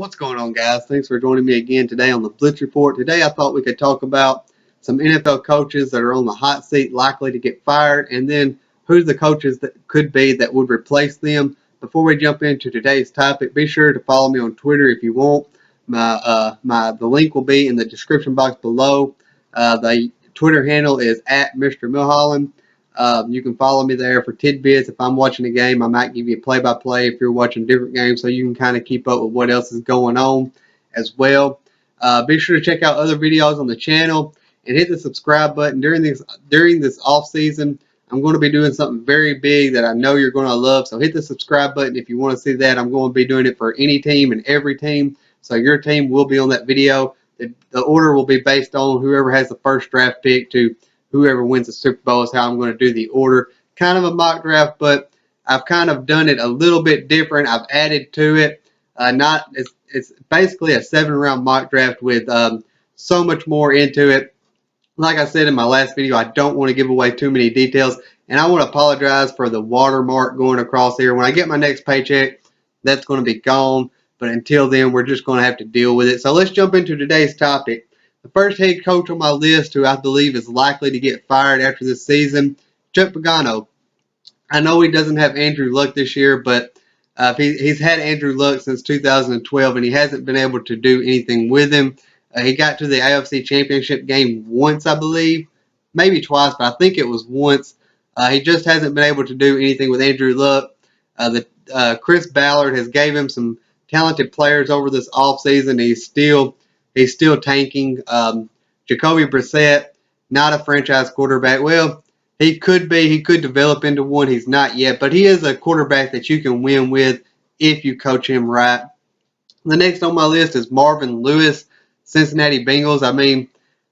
What's going on, guys? Thanks for joining me again today on the Blitz Report. Today, I thought we could talk about some NFL coaches that are on the hot seat, likely to get fired, and then who's the coaches that could be that would replace them. Before we jump into today's topic, be sure to follow me on Twitter if you want. The link will be in the description box below. The Twitter handle is at Mr. Milholland. You can follow me there for tidbits. If I'm watching a game, I might give you a play-by-play if you're watching different games, so you can kind of keep up with what else is going on as well. Be sure to check out other videos on the channel and hit the subscribe button. During this off season, I'm going to be doing something very big that I know you're going to love. So hit the subscribe button if you want to see that. I'm going to be doing it for any team and every team. So your team will be on that video. The order will be based on whoever has the first draft pick to whoever wins the Super Bowl is how I'm going to do the order. Kind of a mock draft, but I've kind of done it a little bit different. I've added to it. It's basically a 7-round mock draft with so much more into it. Like I said in my last video, I don't want to give away too many details, and I want to apologize for the watermark going across here. When I get my next paycheck, that's going to be gone, but until then, we're just going to have to deal with it. So let's jump into today's topic. The first head coach on my list who I believe is likely to get fired after this season, Chuck Pagano. I know he doesn't have Andrew Luck this year, but he's had Andrew Luck since 2012, and he hasn't been able to do anything with him. He got to the AFC Championship game once, I believe, maybe twice, but I think it was once. He just hasn't been able to do anything with Andrew Luck. Chris Ballard has gave him some talented players over this offseason. He's still tanking. Jacoby Brissett, not a franchise quarterback. Well, he could be. He could develop into one. He's not yet, but he is a quarterback that you can win with if you coach him right. The next on my list is Marvin Lewis, Cincinnati Bengals. I mean,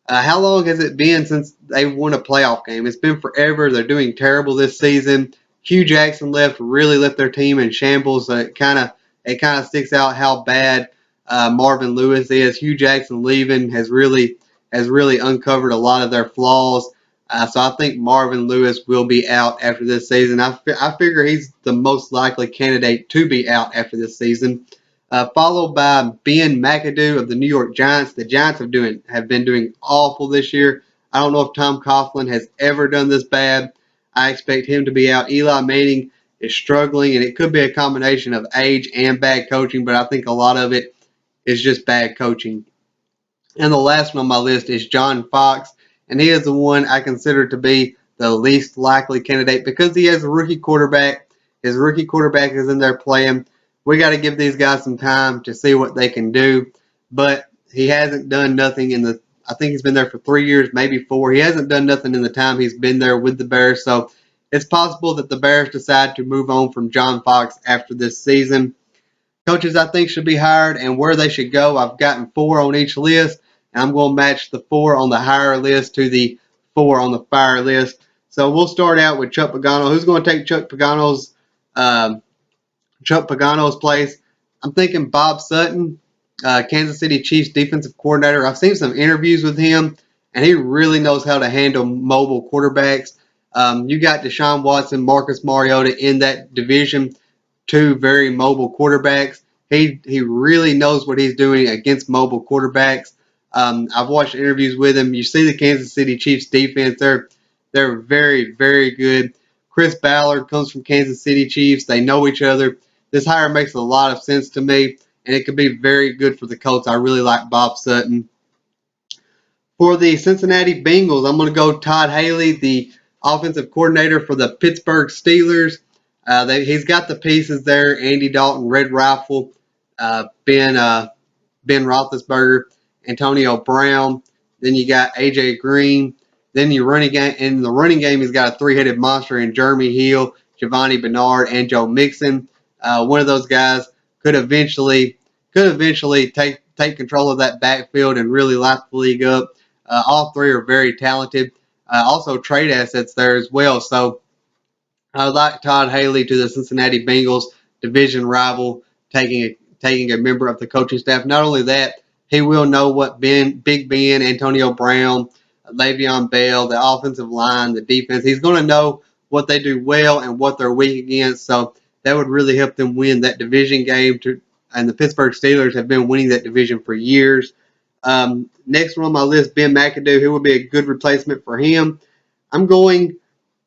how long has it been since they won a playoff game? It's been forever. They're doing terrible this season. Hugh Jackson really left their team in shambles. It kind of sticks out how bad Marvin Lewis is. Hugh Jackson leaving has really uncovered a lot of their flaws. So I think Marvin Lewis will be out after this season. I figure he's the most likely candidate to be out after this season. Followed by Ben McAdoo of the New York Giants. The Giants have been doing awful this year. I don't know if Tom Coughlin has ever done this bad. I expect him to be out. Eli Manning is struggling, and it could be a combination of age and bad coaching, but I think a lot of it is just bad coaching. And the last one on my list is John Fox, and he is the one I consider to be the least likely candidate because he has a rookie quarterback. His rookie quarterback is in there playing. We got to give these guys some time to see what they can do, but he hasn't done nothing I think he's been there for 3 years, maybe 4. He hasn't done nothing in the time he's been there with the Bears, so it's possible that the Bears decide to move on from John Fox after this season. Coaches I think should be hired and where they should go, I've gotten 4 on each list, and I'm going to match the 4 on the hire list to the 4 on the fire list. So we'll start out with Chuck Pagano. Who's going to take Chuck Pagano's place? I'm thinking Bob Sutton, Kansas City Chiefs defensive coordinator. I've seen some interviews with him, and he really knows how to handle mobile quarterbacks. You got Deshaun Watson, Marcus Mariota in that division, 2 very mobile quarterbacks. He really knows what he's doing against mobile quarterbacks. I've watched interviews with him. You see the Kansas City Chiefs defense. They're very, very good. Chris Ballard comes from Kansas City Chiefs. They know each other. This hire makes a lot of sense to me, and it could be very good for the Colts. I really like Bob Sutton. For the Cincinnati Bengals, I'm going to go Todd Haley, the offensive coordinator for the Pittsburgh Steelers. He's got the pieces there: Andy Dalton, Red Rifle, Ben Roethlisberger, Antonio Brown. Then you got AJ Green. Then in the running game, he's got a 3-headed monster in Jeremy Hill, Giovanni Bernard, and Joe Mixon. One of those guys could eventually take control of that backfield and really light the league up. All 3 are very talented. Also trade assets there as well. So I would like Todd Haley to the Cincinnati Bengals, division rival, taking a member of the coaching staff. Not only that, he will know what Big Ben, Antonio Brown, Le'Veon Bell, the offensive line, the defense. He's going to know what they do well and what they're weak against. So that would really help them win that division game and the Pittsburgh Steelers have been winning that division for years. Next one on my list, Ben McAdoo, who would be a good replacement for him. I'm going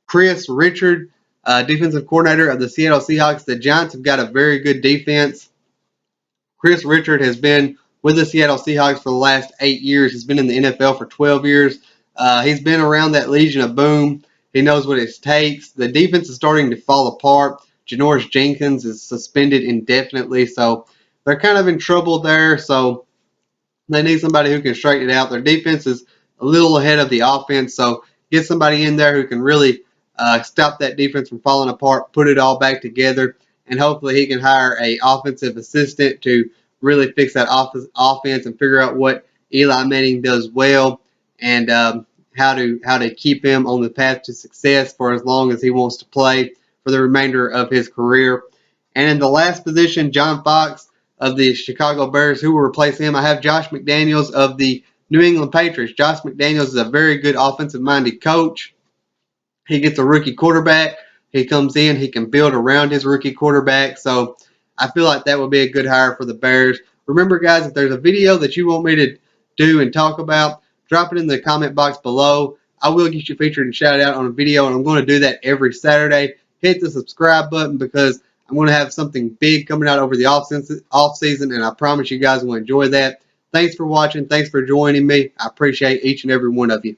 Chris Richard, defensive coordinator of the Seattle Seahawks. The Giants have got a very good defense. Chris Richard has been with the Seattle Seahawks for the last 8 years. He's been in the NFL for 12 years. He's been around that Legion of Boom. He knows what it takes. The defense is starting to fall apart. Janoris Jenkins is suspended indefinitely, so they're kind of in trouble there. So they need somebody who can straighten it out. Their defense is a little ahead of the offense, so get somebody in there who can really stop that defense from falling apart, put it all back together, and hopefully he can hire a offensive assistant to really fix that offense and figure out what Eli Manning does well and how to keep him on the path to success for as long as he wants to play for the remainder of his career. And in the last position, John Fox of the Chicago Bears, who will replace him. I have Josh McDaniels of the New England Patriots. Josh McDaniels is a very good offensive-minded coach. He gets a rookie quarterback. He comes in. He can build around his rookie quarterback. So I feel like that would be a good hire for the Bears. Remember, guys, if there's a video that you want me to do and talk about, drop it in the comment box below. I will get you featured and shouted out on a video, and I'm going to do that every Saturday. Hit the subscribe button because I'm going to have something big coming out over the off season, and I promise you guys will enjoy that. Thanks for watching. Thanks for joining me. I appreciate each and every one of you.